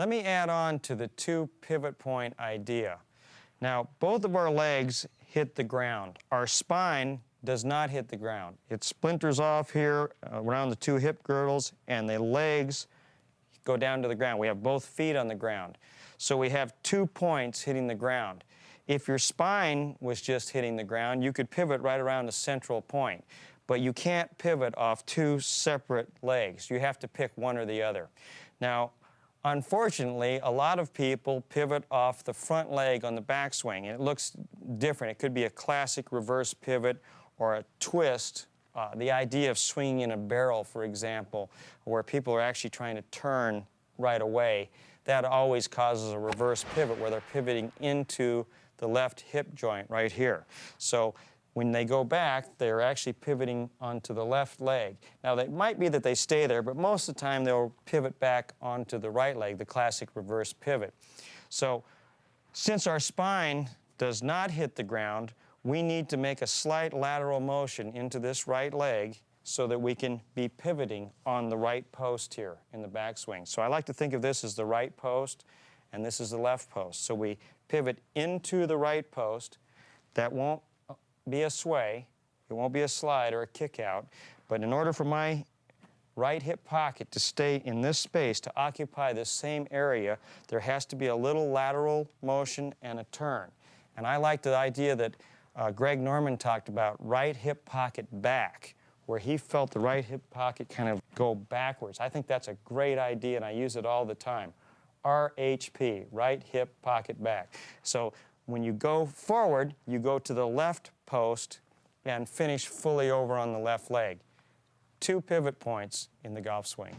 Let me add on to the 2 pivot point idea. Now, both of our legs hit the ground. Our spine does not hit the ground. It splinters off here around the 2 hip girdles, and the legs go down to the ground. We have both feet on the ground. So we have 2 points hitting the ground. If your spine was just hitting the ground, you could pivot right around the central point. But you can't pivot off 2 separate legs. You have to pick one or the other. Now, unfortunately, a lot of people pivot off the front leg on the backswing, and it looks different. It could be a classic reverse pivot or a twist. The idea of swinging in a barrel, for example, where people are actually trying to turn right away, that always causes a reverse pivot where they're pivoting into the left hip joint right here. So when they go back, they're actually pivoting onto the left leg. Now, it might be that they stay there, but most of the time they'll pivot back onto the right leg, the classic reverse pivot. So since our spine does not hit the ground, we need to make a slight lateral motion into this right leg so that we can be pivoting on the right post here in the backswing. So I like to think of this as the right post, and this is the left post. So we pivot into the right post. That won't be a sway, it won't be a slide or a kick out, but in order for my right hip pocket to stay in this space, to occupy this same area, there has to be a little lateral motion and a turn. And I like the idea that Greg Norman talked about, right hip pocket back, where he felt the right hip pocket kind of go backwards. I think that's a great idea, and I use it all the time. RHP, right hip pocket back. So when you go forward, you go to the left post and finish fully over on the left leg. 2 pivot points in the golf swing.